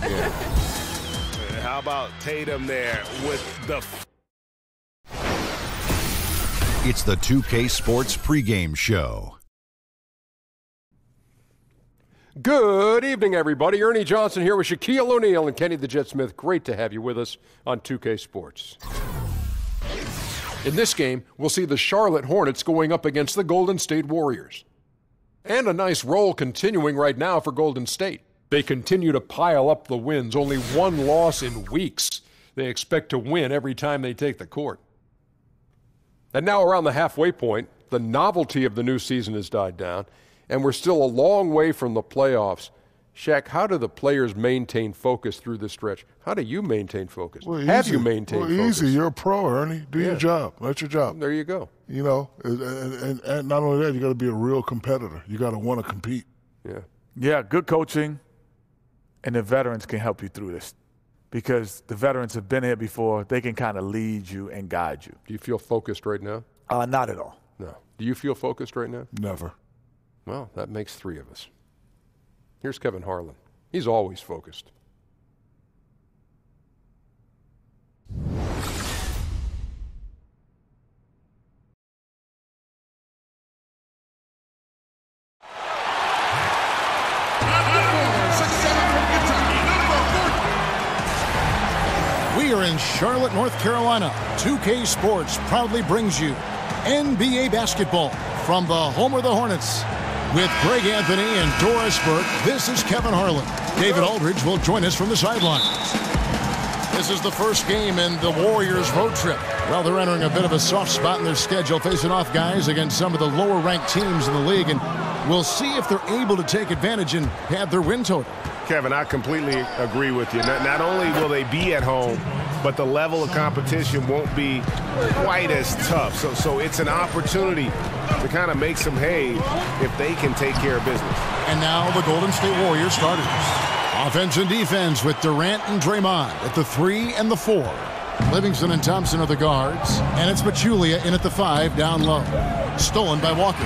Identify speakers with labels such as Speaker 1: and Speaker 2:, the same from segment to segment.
Speaker 1: Yeah. How about Tatum there with the...
Speaker 2: It's the 2K Sports pregame show.
Speaker 3: Good evening, everybody. Ernie Johnson here with Shaquille O'Neal and Kenny the Jet Smith. Great to have you with us on 2K Sports. In this game, we'll see the Charlotte Hornets going up against the Golden State Warriors. And a nice roll continuing right now for Golden State. They continue to pile up the wins, only one loss in weeks. They expect to win every time they take the court. And now around the halfway point, the novelty of the new season has died down, and we're still a long way from the playoffs. Shaq, how do the players maintain focus through this stretch? How do you maintain focus?
Speaker 4: Well,
Speaker 3: have you maintained focus?
Speaker 4: Easy. You're a pro, Ernie. Do your job. That's your job.
Speaker 3: There you go.
Speaker 4: You know, and not only that, you got to be a real competitor. You got to want to compete.
Speaker 3: Yeah.
Speaker 5: Yeah, good coaching, and the veterans can help you through this. Because the veterans have been here before, they can kind of lead you and guide you.
Speaker 3: Do you feel focused right now?
Speaker 5: Not at all.
Speaker 3: No. Do you feel focused right now?
Speaker 4: Never.
Speaker 3: Well, that makes three of us. Here's Kevin Harlan. He's always focused.
Speaker 6: We are in Charlotte, North Carolina. 2K Sports proudly brings you NBA basketball from the home of the Hornets. With Greg Anthony and Doris Burke, this is Kevin Harlan. David Aldridge will join us from the sidelines. This is the first game in the Warriors road trip. Well, they're entering a bit of a soft spot in their schedule, facing off guys against some of the lower-ranked teams in the league, and we'll see if they're able to take advantage and pad their win total.
Speaker 1: Kevin, I completely agree with you. Not only will they be at home, but the level of competition won't be quite as tough. So it's an opportunity to kind of make some hay if they can take care of business.
Speaker 6: And now the Golden State Warriors starters. Offense and defense with Durant and Draymond at the 3 and the 4. Livingston and Thompson are the guards. And it's Pachulia in at the 5 down low. Stolen by Walker.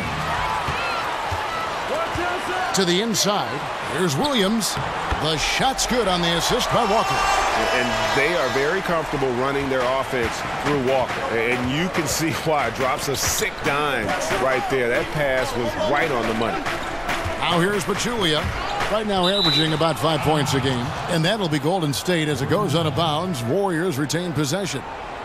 Speaker 6: To the inside. Here's Williams. The shot's good on the assist by Walker.
Speaker 1: And they are very comfortable running their offense through Walker. And you can see why. Drops a sick dime right there. That pass was right on the money.
Speaker 6: Now here's Pachulia. Right now averaging about 5 points a game. And that'll be Golden State as it goes out of bounds. Warriors retain possession.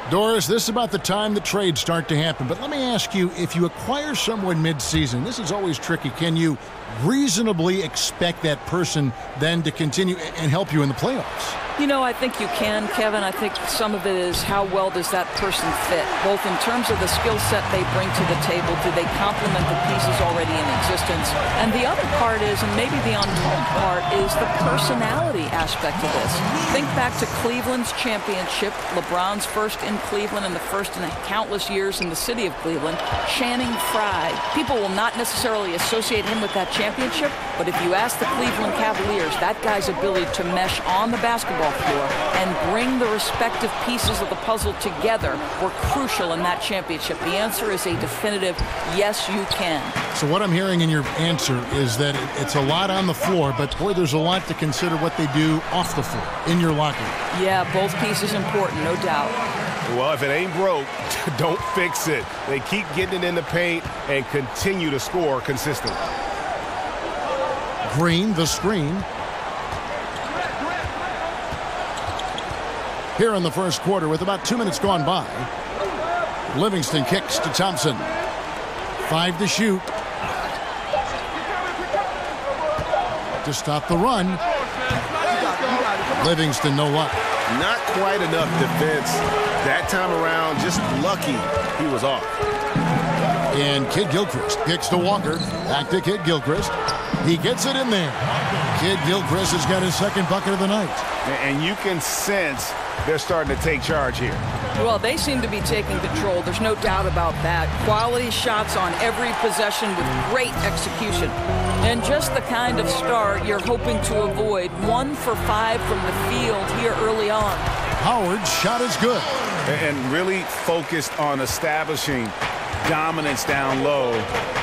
Speaker 6: Doris, this is about the time the trades start to happen. But let me ask you, if you acquire someone mid-season, this is always tricky. Can you reasonably expect that person then to continue and help you in the playoffs?
Speaker 7: You know, I think you can, Kevin. I think some of it is how well does that person fit, both in terms of the skill set they bring to the table. Do they complement the pieces already in existence? And the other part is, and maybe the untold part, is the personality aspect of this. Think back to Cleveland's championship, LeBron's first in Cleveland and the first in countless years in the city of Cleveland, Channing Frye. People will not necessarily associate him with that championship, but if you ask the Cleveland Cavaliers, that guy's ability to mesh on the basketball floor and bring the respective pieces of the puzzle together were crucial in that championship. The answer is a definitive yes, you can.
Speaker 6: So what I'm hearing in your answer is that it's a lot on the floor, but boy, there's a lot to consider what they do off the floor, in your locker room.
Speaker 7: Yeah, both pieces important, no doubt.
Speaker 1: Well, if it ain't broke, don't fix it. They keep getting it in the paint and continue to score consistently.
Speaker 6: Green, the screen. Here in the first quarter with about 2 minutes gone by. Livingston kicks to Thompson. 5 to shoot. To stop the run. Livingston, no luck.
Speaker 1: Not quite enough defense. That time around, just lucky he was off.
Speaker 6: And Kid Gilchrist kicks to Walker. Back to Kid Gilchrist. He gets it in there. Kid Gilchrist has got his second bucket of the night.
Speaker 1: And you can sense they're starting to take charge here.
Speaker 7: Well, they seem to be taking control. There's no doubt about that. Quality shots on every possession with great execution. And just the kind of start you're hoping to avoid. 1 for 5 from the field here early on.
Speaker 6: Howard's shot is good.
Speaker 1: And really focused on establishing
Speaker 8: dominance down low.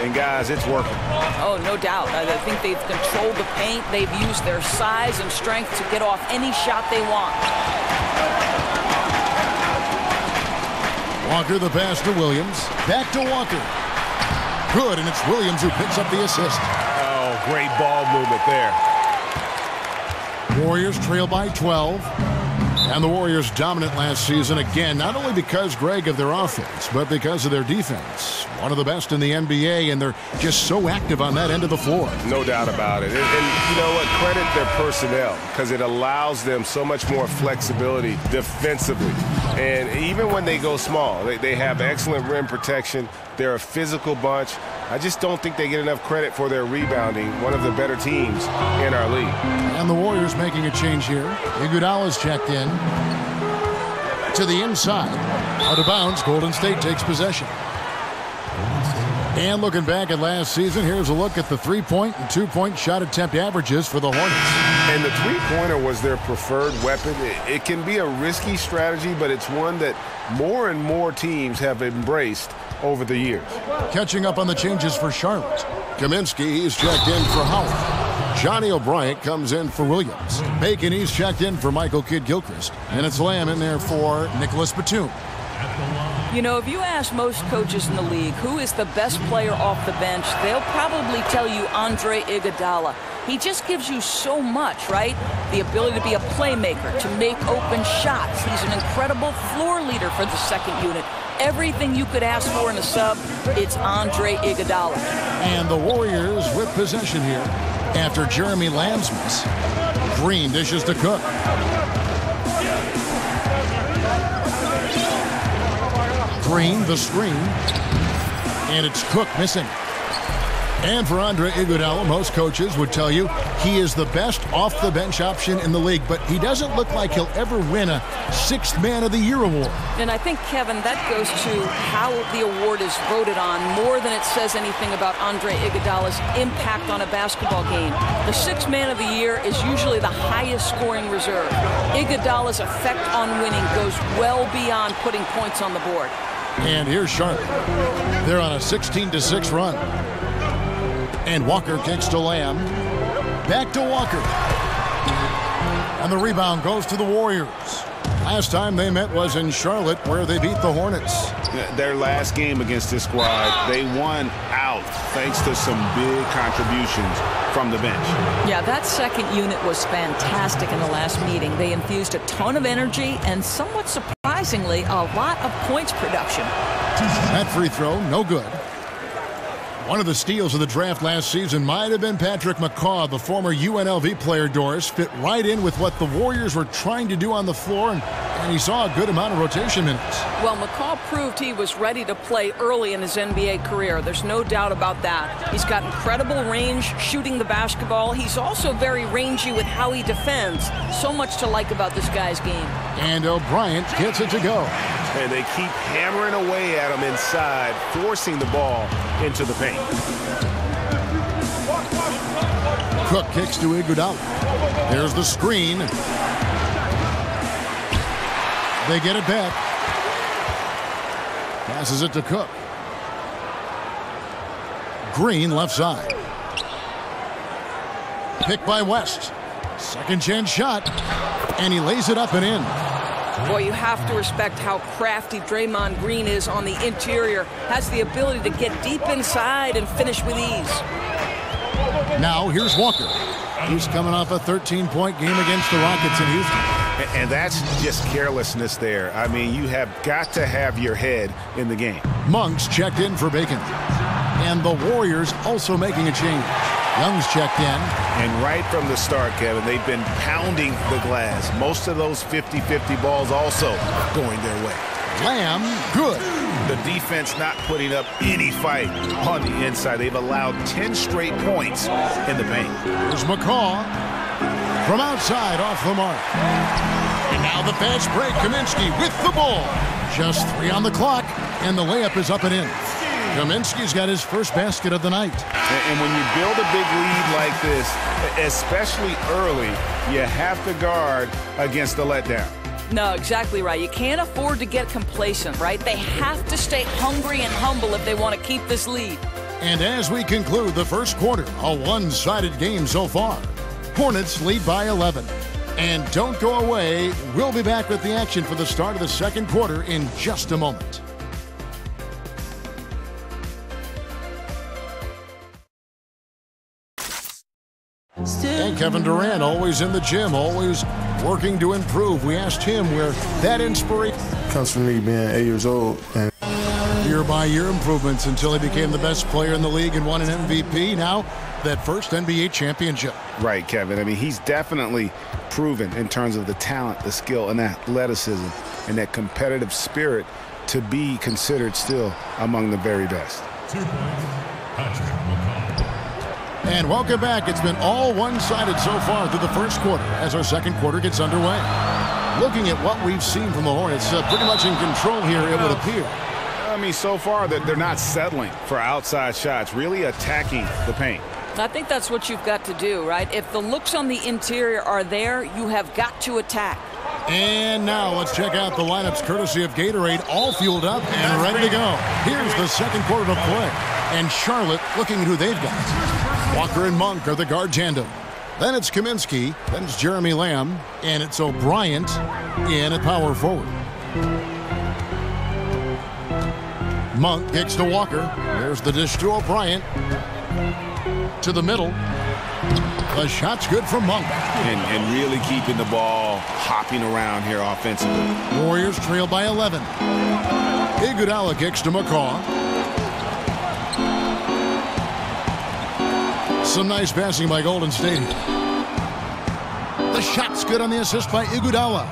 Speaker 8: And, guys, it's working.
Speaker 7: Oh, no doubt. I think they've controlled the paint. They've used their size and strength to get off any shot they want.
Speaker 6: Walker the pass to Williams. Back to Walker. Good, and it's Williams who picks up the assist.
Speaker 1: Oh, great ball movement there.
Speaker 6: Warriors trail by 12. And the Warriors dominant last season again, not only because, Greg, of their offense, but because of their defense. One of the best in the NBA, and they're just so active on that end of the floor.
Speaker 1: No doubt about it. And you know what? Credit their personnel, because it allows them so much more flexibility defensively. And even when they go small, they have excellent rim protection. They're a physical bunch. I just don't think they get enough credit for their rebounding. One of the better teams in our league.
Speaker 6: And the Warriors making a change here. Iguodala's checked in. To the inside. Out of bounds, Golden State takes possession. And looking back at last season, here's a look at the three-point and two-point shot attempt averages for the Hornets.
Speaker 1: And the three-pointer was their preferred weapon. It can be a risky strategy, but it's one that more and more teams have embraced over the years.
Speaker 6: Catching up on the changes for Charlotte. Kaminsky, he's checked in for Howard. Johnny O'Bryant comes in for Williams. Bacon, he's checked in for Michael Kidd-Gilchrist. And it's Lamb in there for Nicholas Batum.
Speaker 7: You know, if you ask most coaches in the league who is the best player off the bench, they'll probably tell you Andre Iguodala. He just gives you so much, right? The ability to be a playmaker, to make open shots. He's an incredible floor leader for the second unit. Everything you could ask for in a sub, it's Andre Iguodala.
Speaker 6: And the Warriors with possession here after Jeremy Lamb's miss. Green dishes to Cook. Green, the screen. And it's Cook missing. And for Andre Iguodala, most coaches would tell you he is the best off-the-bench option in the league, but he doesn't look like he'll ever win a Sixth Man of the Year award.
Speaker 7: And I think, Kevin, that goes to how the award is voted on more than it says anything about Andre Iguodala's impact on a basketball game. The Sixth Man of the Year is usually the highest scoring reserve. Iguodala's effect on winning goes well beyond putting points on the board.
Speaker 6: And here's Charlotte. They're on a 16-6 run. And Walker kicks to Lamb. Back to Walker. And the rebound goes to the Warriors. Last time they met was in Charlotte, where they beat the Hornets.
Speaker 8: Their last game against this squad, they won out thanks to some big contributions from the bench.
Speaker 7: Yeah, that second unit was fantastic in the last meeting. They infused a ton of energy and, somewhat surprisingly, a lot of points production.
Speaker 6: That free throw, no good. One of the steals of the draft last season might have been Patrick McCaw, the former UNLV player. Doris fit right in with what the Warriors were trying to do on the floor, and he saw a good amount of rotation minutes.
Speaker 7: Well, McCaw proved he was ready to play early in his NBA career. There's no doubt about that. He's got incredible range shooting the basketball. He's also very rangy with how he defends. So much to like about this guy's game.
Speaker 6: And O'Bryant gets it to go.
Speaker 1: And they keep hammering away at him inside, forcing the ball into the paint.
Speaker 6: Cook kicks to Iguodala. There's the screen. They get it back. Passes it to Cook. Green left side. Picked by West. Second chance shot. And he lays it up and in.
Speaker 7: Boy, you have to respect how crafty Draymond Green is on the interior. Has the ability to get deep inside and finish with ease.
Speaker 6: Now here's Walker. He's coming off a 13-point game against the Rockets in Houston.
Speaker 1: And that's just carelessness there. I mean, you have got to have your head in the game.
Speaker 6: Monk's checked in for Bacon. And the Warriors also making a change. Young's checked in.
Speaker 1: And right from the start, Kevin, they've been pounding the glass. Most of those 50-50 balls also going their way.
Speaker 6: Lamb, good.
Speaker 1: The defense not putting up any fight on the inside. They've allowed 10 straight points in the paint.
Speaker 6: Here's McCaw from outside off the mark. And now the fast break. Kaminsky with the ball. Just 3 on the clock, and the layup is up and in. Kaminsky's got his first basket of the night.
Speaker 1: And when you build a big lead like this, especially early, you have to guard against the letdown.
Speaker 7: No, exactly right. You can't afford to get complacent, right? They have to stay hungry and humble if they want to keep this lead.
Speaker 6: And as we conclude the first quarter, a one-sided game so far. Hornets lead by 11. And don't go away. We'll be back with the action for the start of the second quarter in just a moment. And Kevin Durant, always in the gym, always working to improve. We asked him where that inspiration
Speaker 9: comes from me being 8 years old. And
Speaker 6: year-by-year improvements until he became the best player in the league and won an MVP. Now, that first NBA championship.
Speaker 8: Right, Kevin. I mean, he's definitely proven in terms of the talent, the skill, and athleticism, and that competitive spirit to be considered still among the very best.
Speaker 6: And welcome back. It's been all one-sided so far through the first quarter as our second quarter gets underway. Looking at what we've seen from the Hornets, pretty much in control here, it would appear.
Speaker 8: I mean, so far, they're not settling for outside shots, really attacking the paint.
Speaker 7: I think that's what you've got to do, right? If the looks on the interior are there, you have got to attack.
Speaker 6: And now let's check out the lineups courtesy of Gatorade, all fueled up and ready to go. Here's the second quarter to play. And Charlotte looking at who they've got. Walker and Monk are the guard tandem. Then it's Kaminsky, then it's Jeremy Lamb, and it's O'Bryant in at power forward. Monk kicks to Walker. There's the dish to O'Bryant. To the middle. The shot's good from Monk.
Speaker 8: And really keeping the ball hopping around here offensively.
Speaker 6: Warriors trail by 11. Iguodala kicks to McCaw. Some nice passing by Golden State. The shot's good on the assist by Iguodala.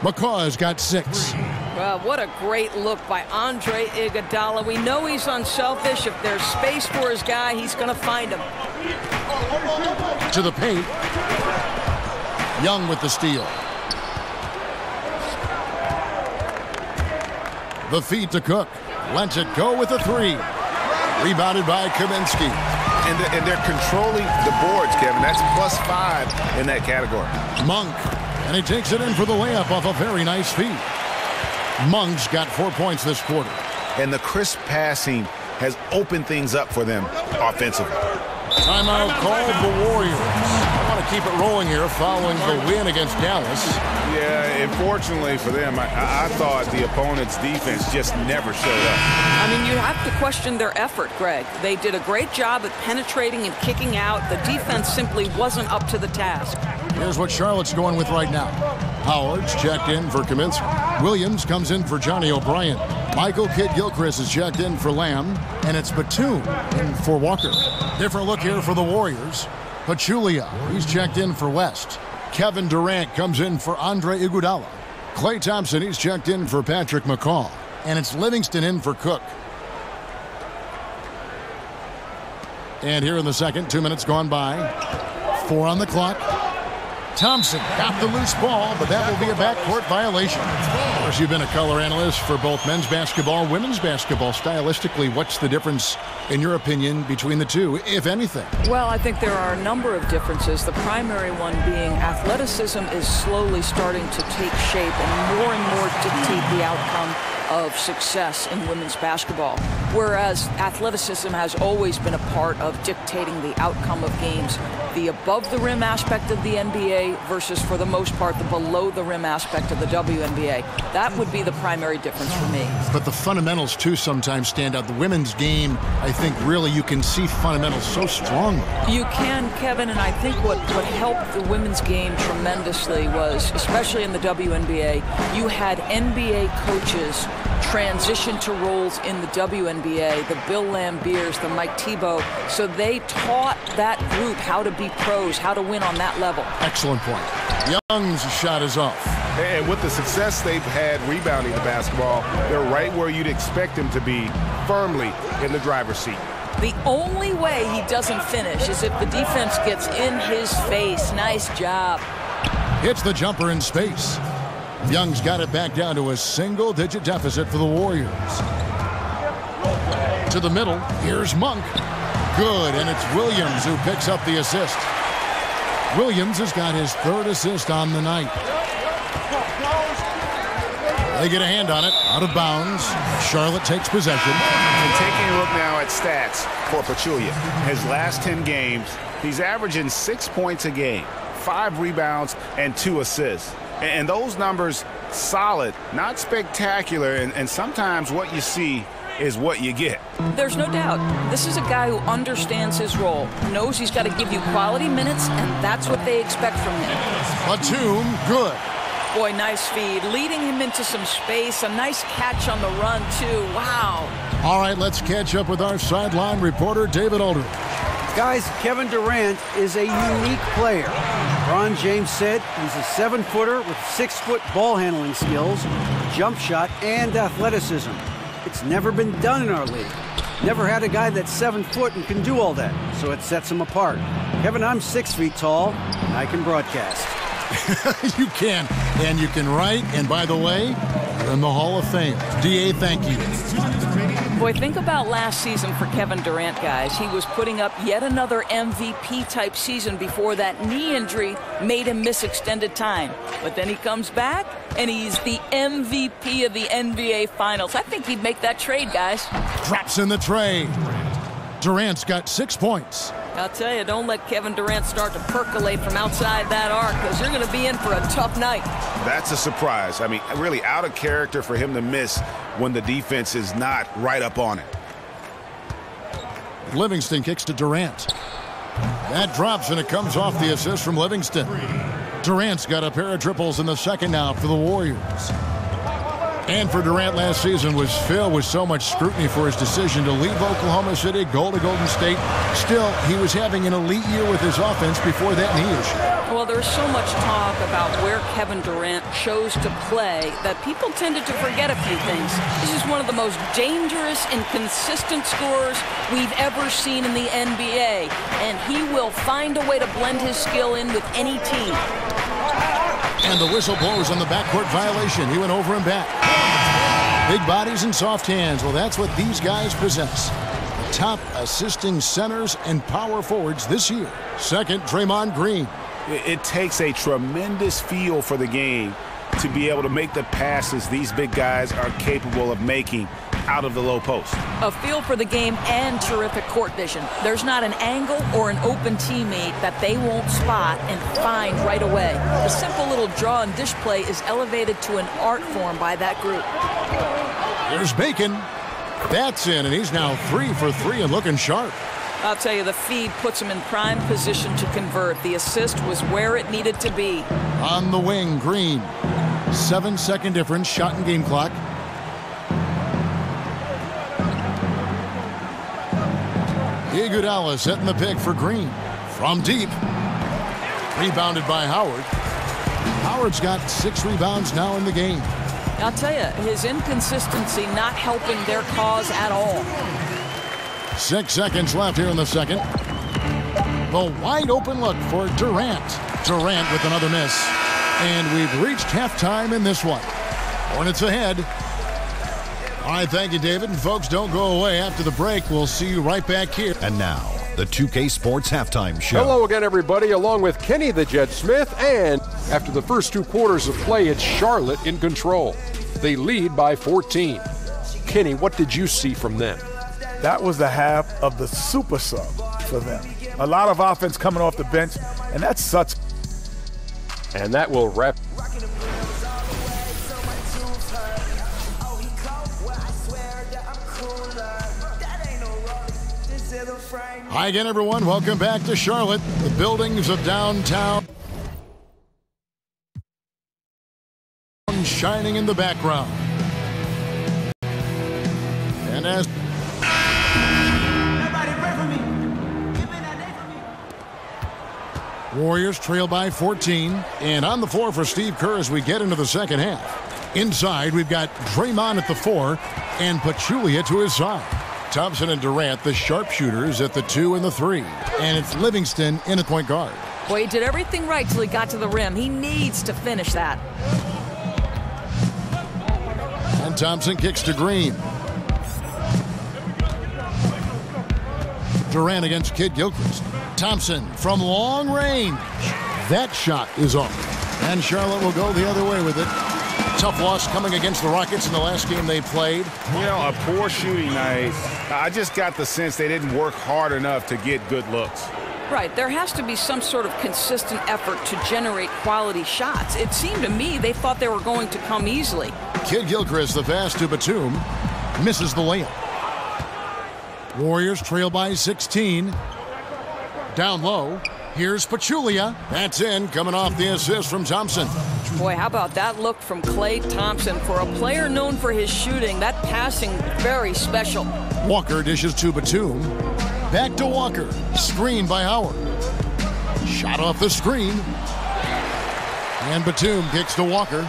Speaker 6: McCaw has got 6.
Speaker 7: Well, what a great look by Andre Iguodala. We know he's unselfish. If there's space for his guy, he's going to find him.
Speaker 6: To the paint. Young with the steal. The feed to Cook. Lets it go with a 3. Rebounded by Kaminsky.
Speaker 8: And they're controlling the boards, Kevin. That's +5 in that category.
Speaker 6: Monk. And he takes it in for the layup off a very nice feed. Monk's got 4 points this quarter.
Speaker 8: And the crisp passing has opened things up for them offensively.
Speaker 6: Timeout called the Warriors. I want to keep it rolling here following the win against Dallas.
Speaker 8: Yeah, unfortunately for them, I thought the opponent's defense just never showed up.
Speaker 7: I mean, you have to question their effort, Greg. They did a great job at penetrating and kicking out. The defense simply wasn't up to the task.
Speaker 6: Here's what Charlotte's going with right now. Howard's checked in for Kaminsky. Williams comes in for Johnny O'Brien. Michael Kidd-Gilchrist is checked in for Lamb. And it's Batum in for Walker. Different look here for the Warriors. Pachulia, he's checked in for West. Kevin Durant comes in for Andre Iguodala. Klay Thompson, he's checked in for Patrick McCaw. And it's Livingston in for Cook. And here in the second, 2 minutes gone by. 4 on the clock. Thompson got the loose ball, but that will be a backcourt violation. Of course, you've been a color analyst for both men's basketball, women's basketball. Stylistically, what's the difference, in your opinion, between the two, if anything?
Speaker 7: Well, I think there are a number of differences. The primary one being athleticism is slowly starting to take shape and more dictate the outcome of success in women's basketball, whereas athleticism has always been a part of dictating the outcome of games. The above-the-rim aspect of the NBA versus, for the most part, the below-the-rim aspect of the WNBA. That would be the primary difference for me.
Speaker 6: But the fundamentals, too, sometimes stand out. The women's game, I think, really, you can see fundamentals so strongly.
Speaker 7: You can, Kevin, and I think what helped the women's game tremendously was, especially in the WNBA, you had NBA coaches transition to roles in the WNBA, the Bill Lambiers, the Mike Thibault, so they taught that group how to be pros, how to win on that level.
Speaker 6: Excellent point. Young's shot is off.
Speaker 1: And with the success they've had rebounding the basketball, they're right where you'd expect them to be, firmly in the driver's seat.
Speaker 7: The only way he doesn't finish is if the defense gets in his face. Nice job.
Speaker 6: Hits the jumper in space. Young's got it back down to a single-digit deficit for the Warriors. To the middle, here's Monk. Good, and it's Williams who picks up the assist. Williams has got his 3rd assist on the night. They get a hand on it, out of bounds. Charlotte takes possession.
Speaker 8: And taking a look now at stats for Pachulia. His last 10 games, he's averaging 6 points a game, 5 rebounds, and 2 assists. And those numbers, solid, not spectacular, and sometimes what you see is what you get.
Speaker 7: There's no doubt. This is a guy who understands his role, knows he's got to give you quality minutes, and that's what they expect from him.
Speaker 6: Batum, good.
Speaker 7: Boy, nice feed, leading him into some space. A nice catch on the run, too. Wow.
Speaker 6: All right, let's catch up with our sideline reporter, David Aldridge.
Speaker 10: Guys, Kevin Durant is a unique player. LeBron James said he's a 7-footer with 6-foot ball handling skills, jump shot, and athleticism. It's never been done in our league. Never had a guy that's 7 foot and can do all that, so it sets him apart. Kevin, I'm 6 feet tall, and I can broadcast.
Speaker 6: You can, and you can write, and by the way, you're in the Hall of Fame. DA, thank you.
Speaker 7: Boy, think about last season for Kevin Durant, guys. He was putting up yet another MVP-type season before that knee injury made him miss extended time. But then he comes back, and he's the MVP of the NBA Finals. I think he'd make that trade, guys.
Speaker 6: Drops in the trade. Durant's got 6 points.
Speaker 7: I'll tell you, don't let Kevin Durant start to percolate from outside that arc, because you're going to be in for a tough night.
Speaker 8: That's a surprise. I mean, really out of character for him to miss when the defense is not right up on it.
Speaker 6: Livingston kicks to Durant. That drops, and it comes off the assist from Livingston. Durant's got a pair of triples in the second now for the Warriors. And for Durant last season was filled with so much scrutiny for his decision to leave Oklahoma City, go to Golden State. Still, he was having an elite year with his offense before that knee issue.
Speaker 7: Well, there's so much talk about where Kevin Durant chose to play that people tended to forget a few things. This is one of the most dangerous and consistent scorers we've ever seen in the NBA, and he will find a way to blend his skill in with any team.
Speaker 6: And the whistle blows on the backcourt violation. He went over and back. Big bodies and soft hands. Well, that's what these guys possess. The top assisting centers and power forwards this year. Second, Draymond Green.
Speaker 8: It takes a tremendous feel for the game to be able to make the passes these big guys are capable of making out of the low post.
Speaker 7: A feel for the game and terrific court vision. There's not an angle or an open teammate that they won't spot and find right away. The simple little draw and dish play is elevated to an art form by that group.
Speaker 6: Here's Bacon. That's in, and he's now 3 for 3 and looking sharp.
Speaker 7: I'll tell you, the feed puts him in prime position to convert. The assist was where it needed to be.
Speaker 6: On the wing, Green. 7-second difference, shot and game clock. Iguodala setting the pick for Green. From deep. Rebounded by Howard. Howard's got 6 rebounds now in the game.
Speaker 7: I'll tell you, his inconsistency not helping their cause at all.
Speaker 6: 6 seconds left here in the second. The wide open look for Durant. Durant with another miss. And we've reached halftime in this one. Hornets ahead. All right, thank you, David. And folks, don't go away. After the break, we'll see you right back here.
Speaker 2: And now, the 2K Sports Halftime Show.
Speaker 3: Hello again, everybody, along with Kenny the Jet Smith. And after the first 2 quarters of play, it's Charlotte in control. They lead by 14. Kenny, what did you see from them?
Speaker 5: That was the half of the super sub for them. A lot of offense coming off the bench, and that's such.
Speaker 3: And that will wrap.
Speaker 6: Hi again, everyone. Welcome back to Charlotte. The buildings of downtown shining in the background. And as Warriors trail by 14. And on the floor for Steve Kerr as we get into the second half. Inside, we've got Draymond at the 4 and Pachulia to his side. Thompson and Durant, the sharpshooters, at the 2 and the 3. And it's Livingston in at point guard.
Speaker 7: Boy, he did everything right till he got to the rim. He needs to finish that.
Speaker 6: And Thompson kicks to Green. Durant against Kid Gilchrist. Thompson from long range. That shot is off. And Charlotte will go the other way with it. Tough loss coming against the Rockets in the last game they played.
Speaker 1: You know, a poor shooting night. I just got the sense they didn't work hard enough to get good looks.
Speaker 7: Right. There has to be some sort of consistent effort to generate quality shots. It seemed to me they thought they were going to come easily.
Speaker 6: Kid Gilchrist, the pass to Batum, misses the layup. Warriors trail by 16. Down low. Here's Pachulia. That's in, coming off the assist from Thompson.
Speaker 7: Boy, how about that look from Klay Thompson? For a player known for his shooting, that passing, very special.
Speaker 6: Walker dishes to Batum. Back to Walker. Screen by Howard. Shot off the screen. And Batum kicks to Walker.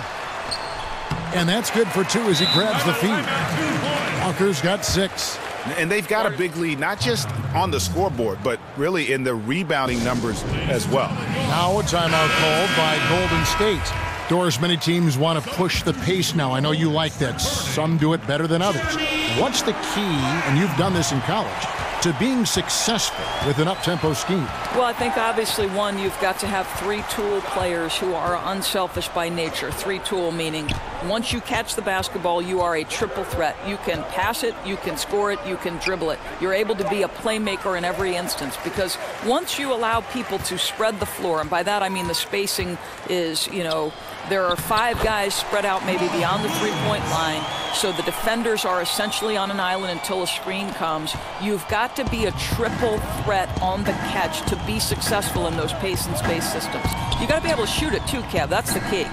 Speaker 6: And that's good for 2 as he grabs the feed. Walker's got 6.
Speaker 8: And they've got a big lead, not just on the scoreboard, but really in the rebounding numbers as well.
Speaker 6: Now a timeout called by Golden State. Doris, many teams want to push the pace now. I know you like that. Some do it better than others. What's the key, and you've done this in college, to being successful with an up-tempo scheme?
Speaker 7: Well, I think obviously, one, you've got to have 3-tool players who are unselfish by nature. 3-tool meaning once you catch the basketball, you are a triple threat. You can pass it, you can score it, you can dribble it. You're able to be a playmaker in every instance, because once you allow people to spread the floor, and by that I mean the spacing is, you know, there are 5 guys spread out maybe beyond the three-point line, so the defenders are essentially on an island until a screen comes. You've got to be a triple threat on the catch to be successful in those pace and space systems. You got to be able to shoot it too, Kev. That's the key.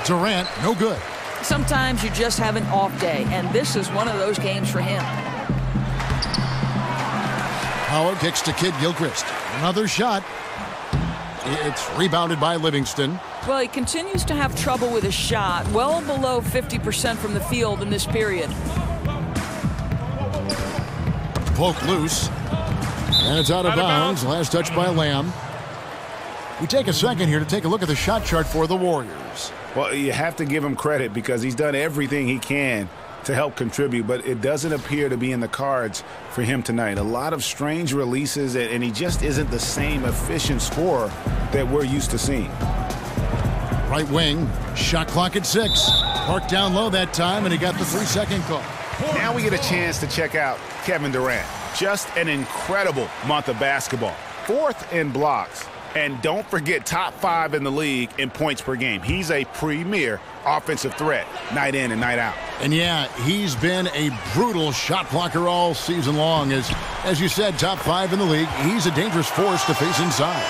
Speaker 6: Durant, no good.
Speaker 7: Sometimes you just have an off day, and this is one of those games for him.
Speaker 6: Howard kicks to Kid Gilchrist. Another shot. It's rebounded by Livingston.
Speaker 7: Well, he continues to have trouble with his shot, well below 50% from the field in this period.
Speaker 6: Poke loose. And it's out of bounds. Last touch by Lamb. We take a second here to take a look at the shot chart for the Warriors.
Speaker 1: Well, you have to give him credit because he's done everything he can to help contribute, but it doesn't appear to be in the cards for him tonight. A lot of strange releases, and he just isn't the same efficient scorer that we're used to seeing.
Speaker 6: Right wing, shot clock at 6. Parked down low that time, and he got the 3-second call.
Speaker 8: Now we get a chance to check out Kevin Durant. Just an incredible month of basketball. 4th in blocks. And don't forget, top 5 in the league in points per game. He's a premier offensive threat, night in and night out.
Speaker 6: And yeah, he's been a brutal shot blocker all season long. As you said, top 5 in the league. He's a dangerous force to face inside.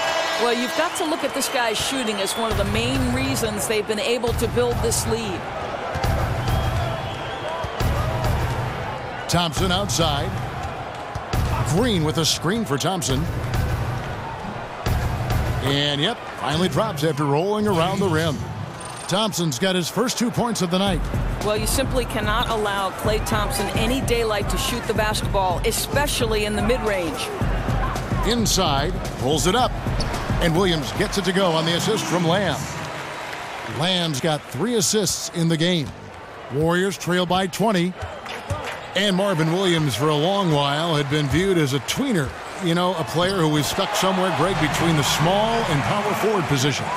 Speaker 7: Well, you've got to look at this guy's shooting as one of the main reasons they've been able to build this lead.
Speaker 6: Thompson outside. Green with a screen for Thompson. And, yep, finally drops after rolling around the rim. Thompson's got his first 2 points of the night.
Speaker 7: Well, you simply cannot allow Klay Thompson any daylight to shoot the basketball, especially in the mid-range.
Speaker 6: Inside, pulls it up. And Williams gets it to go on the assist from Lamb. Lamb's got 3 assists in the game. Warriors trail by 20. And Marvin Williams, for a long while, had been viewed as a tweener. You know, a player who was stuck somewhere, Greg, between the small and power forward positions.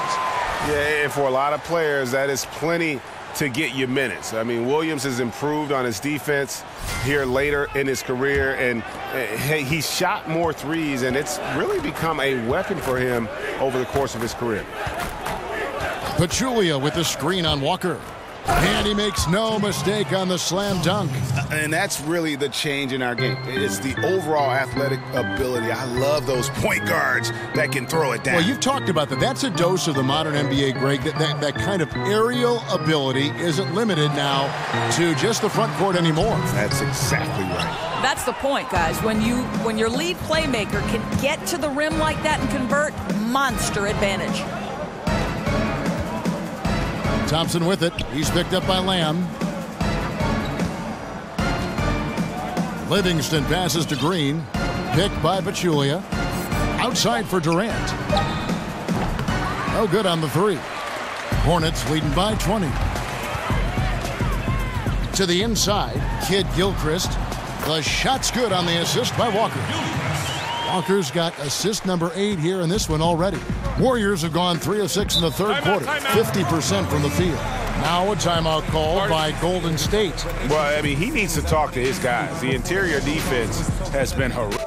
Speaker 1: Yeah, and for a lot of players, that is plenty to get you minutes. I mean, Williams has improved on his defense here later in his career, and he's shot more threes, and it's really become a weapon for him over the course of his career.
Speaker 6: Pachulia with the screen on Walker. And he makes no mistake on the slam dunk.
Speaker 8: And that's really the change in our game. It's the overall athletic ability. I love those point guards that can throw it down.
Speaker 6: Well, you've talked about that. That's a dose of the modern NBA, Greg. That kind of aerial ability isn't limited now to just the front court anymore.
Speaker 8: That's exactly right.
Speaker 7: That's the point, guys. When your lead playmaker can get to the rim like that and convert, monster advantage.
Speaker 6: Thompson with it. He's picked up by Lamb. Livingston passes to Green. Picked by Pachulia. Outside for Durant. No good on the 3. Hornets leading by 20. To the inside, Kid Gilchrist. The shot's good on the assist by Walker. Walker's got assist number 8 here in this one already. Warriors have gone 3 of 6 in the third quarter, 50% from the field. Now a timeout called by Golden State.
Speaker 8: Well, I mean, he needs to talk to his guys. The interior defense has been horrific.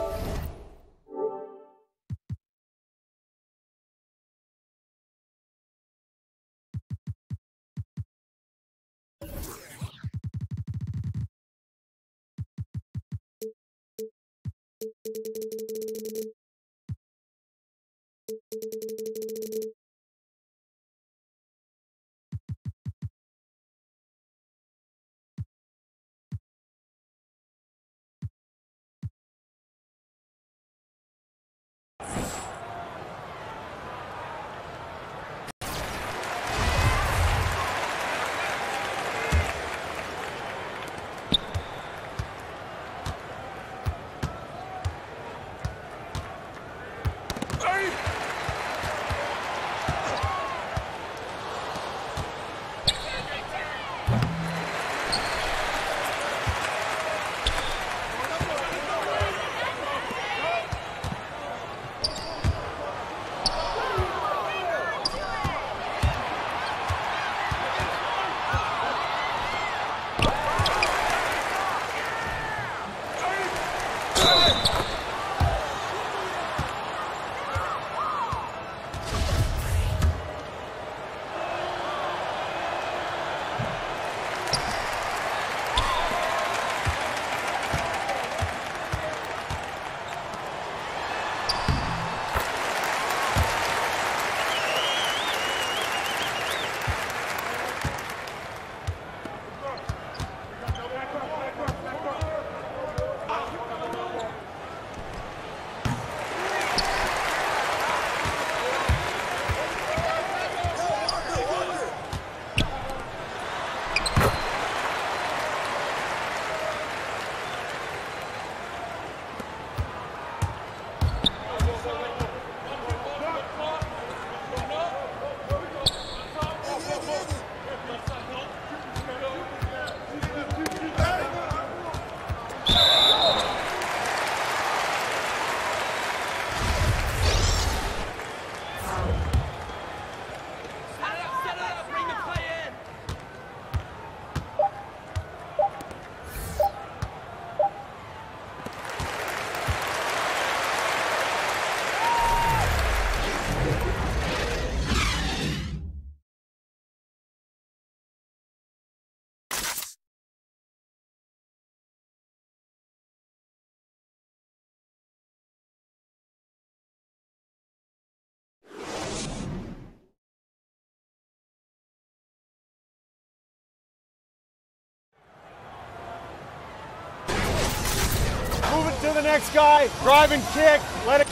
Speaker 11: To the next guy, drive and kick, let it.